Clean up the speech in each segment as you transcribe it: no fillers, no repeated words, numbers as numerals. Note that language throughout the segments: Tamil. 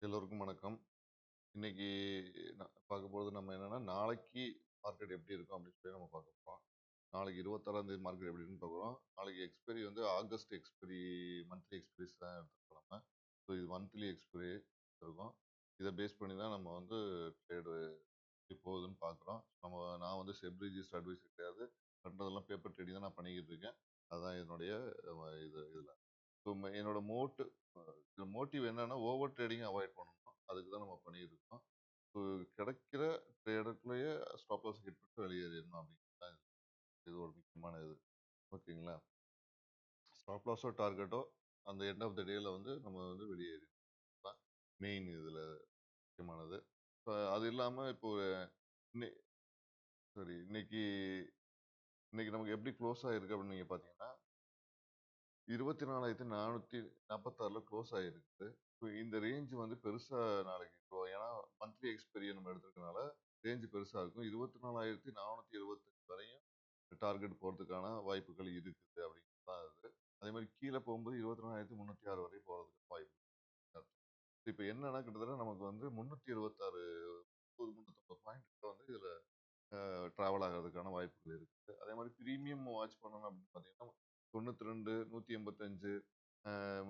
எல்லோருக்கும் வணக்கம். இன்னைக்கு பார்க்க போறது நம்ம என்னன்னா, நாளைக்கு மார்க்கெட் எப்படி இருக்கும் அப்படின்னு சொல்லி நம்ம பார்க்க போறோம். நாளைக்கு 26ஆம் தேதி மார்க்கெட் எப்படி இருக்குன்னு பார்க்க போறோம். நாளைக்கு எக்ஸ்பைரி வந்து ஆகஸ்ட் எக்ஸ்பைரி மந்த்லி எக்ஸ்பைரிஸ் தான் எடுத்துருக்கோம் நம்ம. ஸோ இது மந்த்லி எக்ஸ்பைரி இருக்கும். இதை பேஸ் பண்ணி தான் நம்ம வந்து ட்ரேடு எப்படி போகுதுன்னு பார்க்குறோம். நான் வந்து செப் ரிஜிஸ்டர் அட்வைசர் கிடையாது. பண்ணுறதெல்லாம் பேப்பர் ட்ரேடிங் தான் நான் பண்ணிக்கிட்டு இருக்கேன். அதுதான் என்னுடைய இதில். ஸோ என்னோட மோட்டிவ் என்னன்னா, ஓவர் ட்ரேடிங் அவாய்ட் பண்ணணும். அதுக்கு தான் நம்ம பண்ணிட்டு இருக்கோம். ஸோ கிடைக்கிற ட்ரேடுக்குள்ளேயே ஸ்டாப் லாஸ் ஹிட் பண்ணிட்டு வெளியேறிடணும் அப்படிங்கிறது தான் இது ஒரு முக்கியமான இது. ஓகேங்களா? ஸ்டாப் லாஸோ டார்கெட்டோ அந்த எண்ட் ஆஃப் த டேல வந்து நம்ம வந்து வெளியேறிடணும் தான் மெயின் இதில் முக்கியமானது. அது இல்லாமல் இப்போ இன்னை சரி இன்னைக்கு இன்னைக்கு நமக்கு எப்படி க்ளோஸ் ஆயிருக்கு அப்படின்னு நீங்கள் பார்த்தீங்கன்னா 24,446ல க்ளோஸ் ஆயிருக்கு. ஸோ இந்த ரேஞ்ச் வந்து பெருசா நாளைக்கு இப்போ ஏன்னா மந்த்லி எக்ஸ்பெரிய நம்ம எடுத்துருக்கனால ரேஞ்ச் பெருசா இருக்கும். 24,475 வரையும் டார்கெட் போறதுக்கான வாய்ப்புகள் இருக்குது அப்படிங்கிறது தான் அது. அதே மாதிரி கீழே போகும்போது 24,306 வரை போறதுக்கு வாய்ப்பு இருக்கு. இப்போ என்னன்னா கிட்டத்தட்ட நமக்கு வந்து 376 350 பாயிண்ட் கிட்ட வந்து இதுல டிராவல் ஆகிறதுக்கான வாய்ப்புகள் இருக்குது. அதே மாதிரி பிரீமியம் வாட்ச் பண்ணணும் அப்படின்னு பார்த்தீங்கன்னா 92, 185,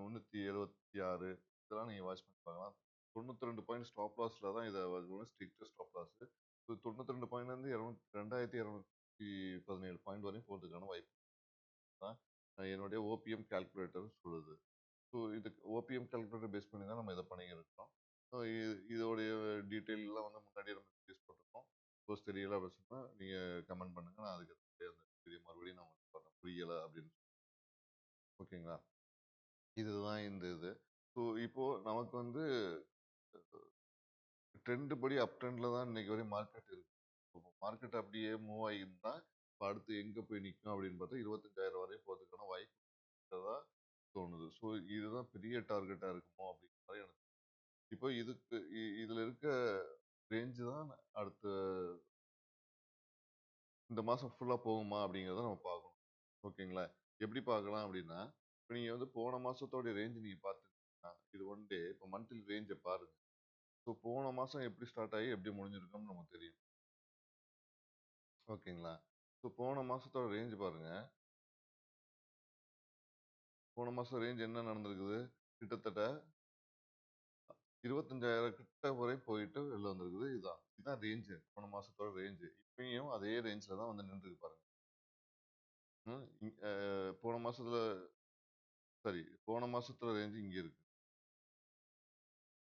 376 இதெல்லாம் நீங்கள் வாட்ச் பண்ணி பார்க்கலாம். 92 பாயிண்ட் ஸ்டாப் லாஸ்ல தான் இதை ஸ்ட்ரிக்ட் ஸ்டாப் லாஸ். 92 பாயிண்ட்லேருந்து 2217 பாயிண்ட் வரையும் போகிறதுக்கான வாய்ப்பு தான் என்னுடைய ஓபிஎம் கால்குலேட்டர் சொல்லுது. ஸோ இது ஓபிஎம் கால்குலேட்டர் பேஸ் பண்ணி தான் நம்ம இதை பண்ணியிருக்கோம். ஸோ இதோடைய டீட்டெயிலெலாம் வந்து முன்னாடியே நம்ம யூஸ் பண்ணிருக்கோம். சப்போஸ் தெரியல அப்படின்னு சொன்னால் நீங்கள் கமெண்ட் பண்ணுங்கள். நான் அதுக்கு அந்த வீடியோ மறுபடியும் நான் உங்களுக்கு பண்ண புரியலை அப்படின்னு. ஓகேங்களா? இதுதான் இந்த இது. ஸோ இப்போ நமக்கு வந்து ட்ரெண்ட் படி அப் ட்ரெண்ட்ல தான் இன்னைக்கு வரையும் மார்க்கெட் இருக்கு. மார்க்கெட் அப்படியே மூவ் ஆகியிருந்தா இப்போ அடுத்து எங்கே போய் நிற்கும் அப்படின்னு பார்த்தா 25,000 வரையும் போகிறதுக்கான வாய்ப்பு இருக்கிறதா தோணுது. ஸோ இதுதான் பெரிய டார்கெட்டாக இருக்குமோ அப்படிங்கிற மாதிரி எனக்கு. இப்போ இதுல இருக்க ரேஞ்சு தான் அடுத்த இந்த மாசம் ஃபுல்லா போகுமா அப்படிங்கிறத நம்ம பார்க்கணும். ஓகேங்களா? எப்படி பார்க்கலாம் அப்படின்னா, இப்போ நீங்க வந்து போன மாசத்தோட ரேஞ்ச் நீங்க பார்த்துக்கிட்டீங்கன்னா, இது ஒன் டே இப்போ மந்த்லி ரேஞ்ச பாருங்க. ஸோ போன மாசம் எப்படி ஸ்டார்ட் ஆகி எப்படி முடிஞ்சிருக்கும்னு நமக்கு தெரியும். ஓகேங்களா? ஸோ போன மாசத்தோட ரேஞ்ச் பாருங்க. போன மாசம் ரேஞ்ச் என்ன நடந்திருக்குது? கிட்டத்தட்ட 25,000 கிட்ட வரை போயிட்டு வெளில வந்திருக்குது. இதுதான் ரேஞ்சு. போன மாசத்தோட ரேஞ்சு. இப்பயும் அதே ரேஞ்ச்ல தான் வந்து நின்றுருக்கு பாருங்க. ம். போன மாசத்துல சரி. போன மாசத்தோட ரேஞ்சு இங்க இருக்கு.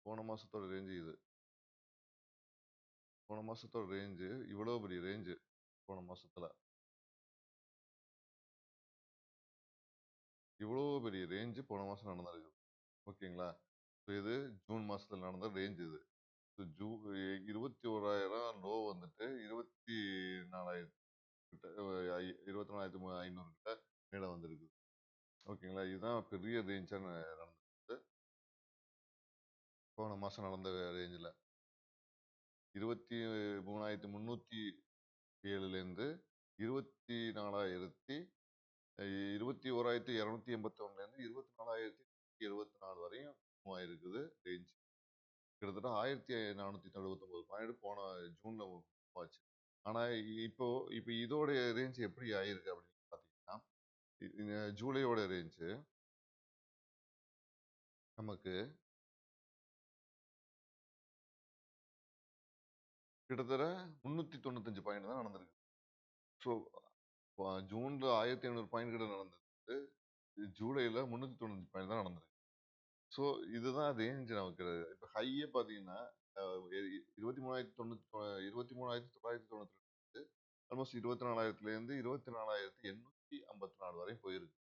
போன மாசத்தோட ரேஞ்சு இது. போன மாசத்தோட ரேஞ்சு இவ்வளோ பெரிய ரேஞ்சு. போன மாசத்துல. இவ்வளோ பெரிய ரேஞ்சு போன மாசம் நடந்திருக்கு. ஓகேங்களா? இது ஜூன் மாசத்துல நடந்த ரேஞ்ச் இது. ஜூ 21,000 லோ வந்துட்டு 24,000 கிட்ட 24,500 கிட்ட மேல வந்திருக்கு. ஓகேங்களா? இதுதான் பெரிய ரேஞ்சா நடந்தது. போன மாசம் நடந்த ரேஞ்சுல. 23,307லேருந்து 24,000 21,281லேருந்து 24,174 வரையும் மூவ் ஆயிருக்குது ரேஞ்ச். கிட்டத்தட்ட 1,479 பாயிண்ட் போன ஜூன்ல மூவ் ஆச்சு. ஆனா இப்போ இப்போ இதோடைய ரேஞ்ச் எப்படி ஆயிருக்கு அப்படின்னு பார்த்தீங்கன்னா, ஜூலையோட ரேஞ்சு நமக்கு கிட்டத்தட்ட 395 பாயிண்ட் தான் நடந்திருக்கு. ஸோ ஜூன்ல 1,500 பாயிண்ட் கிட்ட நடந்தது. ஜூலைல 395 பாயிண்ட் தான் நடந்திருக்கு. ஸோ இதுதான் ரேஞ்ச் நமக்கு. இப்போ ஹையே பார்த்தீங்கன்னா 23,992 ஆல்மோஸ்ட் 24,000லேருந்து 24,854 வரை போயிருக்கு.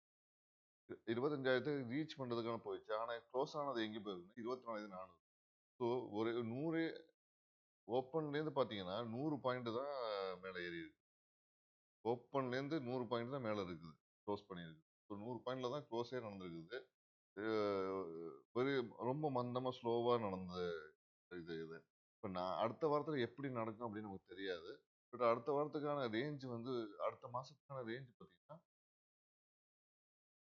25,000 ரீச் பண்றதுக்கான போயிடுச்சு. ஆனா க்ளோஸ் ஆனது எங்க போயிருக்குன்னா 24,400. ஸோ ஒரு 100 ஓப்பன்லேருந்து பார்த்தீங்கன்னா 100 பாயிண்ட் தான் மேல ஏறி இருக்கு. ஓப்பன்லேருந்து 100 பாயிண்ட் தான் மேல இருக்குது. க்ளோஸ் பண்ணியிருக்கு. ஸோ 100 பாயிண்ட்ல தான் க்ளோஸே நடந்திருக்குது. ஒரு ரொம்ப மந்தமா ஸ்லோவா நடந்த இது. இப்ப நான் அடுத்த வாரத்துல எப்படி நடக்கும் அப்படின்னு நமக்கு தெரியாது. பட் அடுத்த வாரத்துக்கான ரேஞ்ச் வந்து அடுத்த மாசத்துக்கான ரேஞ்ச் பார்த்தீங்கன்னா,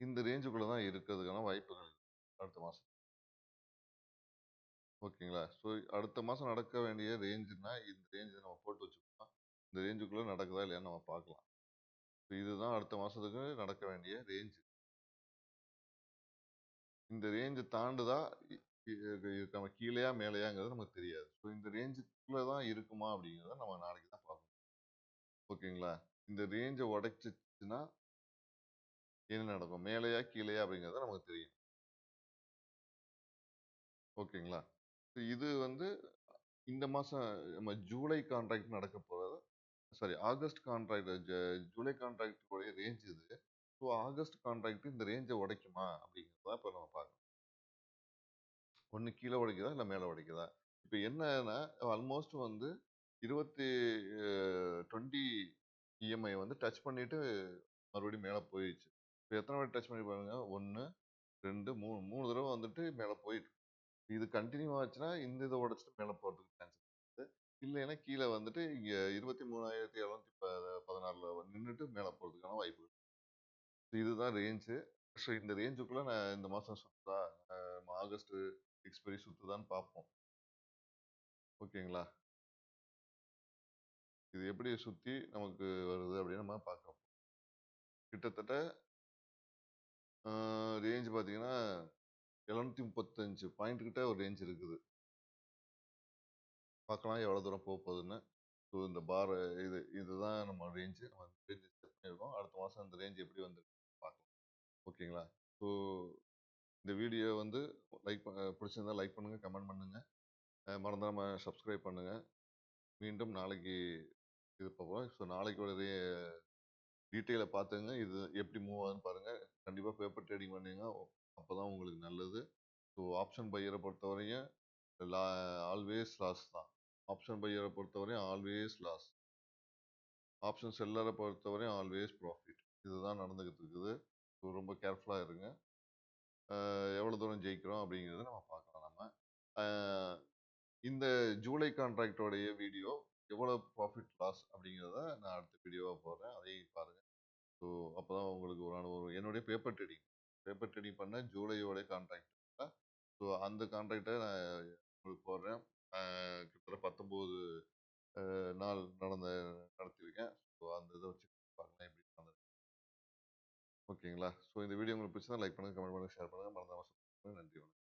இந்த ரேஞ்சுக்குள்ள தான் இருக்கிறதுக்கான வாய்ப்புகள் இருக்கு. அடுத்த மாசம். ஓகேங்களா? ஸோ அடுத்த மாசம் நடக்க வேண்டிய ரேஞ்சுன்னா, இந்த ரேஞ்ச் நம்ம போட்டு வச்சுக்கணும். இந்த ரேஞ்சுக்குள்ள நடக்குதா இல்லையான்னு நம்ம பார்க்கலாம். ஸோ இதுதான் அடுத்த மாசத்துக்கு நடக்க வேண்டிய ரேஞ்ச். இந்த ரேஞ்ச் தாண்டுதா இ இ நம்ம கீழயா, மேலயாங்கிறது நமக்கு தெரியாது. ஸோ இந்த ரேஞ்சுக்குள்ள தான் இருக்குமா அப்படிங்கிறத நம்ம நாளைக்கு தான் பார்க்கணும். ஓகேங்களா? இந்த ரேஞ்ச உடைச்சுச்சுன்னா என்ன நடக்கும்? மேலயா, கீழயா அப்படிங்கிறது நமக்கு தெரியும். ஓகேங்களா? இது வந்து இந்த மாசம் நம்ம ஜூலை கான்ட்ராக்ட் நடக்க போறது. Sorry August contract July contract உடைய ரேஞ்ச் இது. ஸோ ஆகஸ்ட் கான்ட்ராக்ட் இந்த ரேஞ்ச உடைக்குமா அப்படிங்கிறத இப்ப நம்ம பார்க்கணும். ஒண்ணு கீழ உடைக்குதா? இல்ல மேல உடைக்குதா? இப்ப என்னன்னா ஆல்மோஸ்ட் வந்து 20 20 இஎம்ஐ வந்து டச் பண்ணிட்டு மறுபடியும் மேல போயிருச்சு. இப்ப எத்தன வாட்டி டச் பண்ணி பாருங்க. 1, 2, 3 3 தடவ வந்துட்டு மேல போயிட்டு இது கன்டின்யூ ஆச்சுன்னா, இந்த இத உடைச்சுட்டு மேல போறதுக்கு சான்ஸ் இருக்கு. இல்லைன்னா கீழ வந்துட்டு இங்க 23,716ல நின்னுட்டு மேல போறதுக்கான வாய்ப்பு இருக்கு. இதுதான் ரேஞ்சு. ஸோ இந்த ரேஞ்சுக்குள்ள நான் இந்த மாசம் சுத்துதா? ஆகஸ்ட் எக்ஸ்பைரி சுத்துதான்னு பார்ப்போம். ஓகேங்களா? இது எப்படி சுத்தி நமக்கு வருது அப்படின்னு நம்ம பார்க்கலாம். கிட்டத்தட்ட அ ரேஞ்ச் பார்த்தீங்கன்னா, 735 பாயிண்ட் கிட்ட ஒரு ரேஞ்ச் இருக்குது. பார்க்கலாம் எவ்வளோ தூரம் போகுதுன்னு. ஸோ இந்த பார் இதுதான் நம்ம ரேஞ்சு. நம்ம ரேஞ்ச் செட் பண்ணியிருக்கோம். அடுத்த மாசம் இந்த ரேஞ்ச் எப்படி வந்திருக்குன்னு பார்க்கலாம். ஓகேங்களா? ஸோ இந்த வீடியோ வந்து பிடிச்சிருந்தா லைக் பண்ணுங்க, கமெண்ட் பண்ணுங்க. மறந்துடாம சப்ஸ்கிரைப் பண்ணுங்க. மீண்டும் நாளைக்கு இது பார்ப்போம். ஸோ நாளைக்கு ஒரு டீட்டெயில பார்த்துங்க. இது எப்படி மூவ் ஆகுதுன்னு பாருங்க. கண்டிப்பா பேப்பர் ட்ரேடிங் பண்ணீங்க. அப்பதான் உங்களுக்கு நல்லது. ஸோ ஆப்ஷன் பையரை பொறுத்தவரையும் லா ஆல்வேஸ் லாஸ் தான். ஆப்ஷன் பையரை பொறுத்தவரையும் ஆல்வேஸ் லாஸ். ஆப்ஷன் செல்லரை பொறுத்தவரையும் ஆல்வேஸ் ப்ராஃபிட். இதுதான் நடந்துகிட்டு இருக்குது. ஸோ ரொம்ப கேர்ஃபுல்லா இருங்க. எவ்வளோ தூரம் ஜெயிக்கிறோம் அப்படிங்கிறத நம்ம பார்க்கலாம் நம்ம. அ இந்த ஜூலை கான்ட்ராக்டோடைய வீடியோ எவ்வளோ ப்ராஃபிட் லாஸ் அப்படிங்கிறத நான் அடுத்த வீடியோவா போடுறேன். அதையும் பாருங்க. ஸோ அப்பதான் உங்களுக்கு ஒரு அனுபவம். என்னுடைய பேப்பர் ட்ரேடிங் பண்ண ஜூலையோட கான்ட்ராக்ட். ஸோ அந்த கான்ட்ராக்டை நான் உங்களுக்கு போடுறேன். கிட்டத்தட்ட 19 நாள் நடத்தியிருக்கேன். ஸோ அந்த இதை வச்சு பார்க்கலாம் எப்படி நடந்தது. ஓகேங்களா? ஸோ இந்த வீடியோ உங்களுக்கு பிடிச்சதா லைக் பண்ணுங்க, கமெண்ட் பண்ணுங்க, ஷேர் பண்ணுங்க. மறந்துடாம subscribe பண்ணுங்க. நன்றி. வணக்கம்.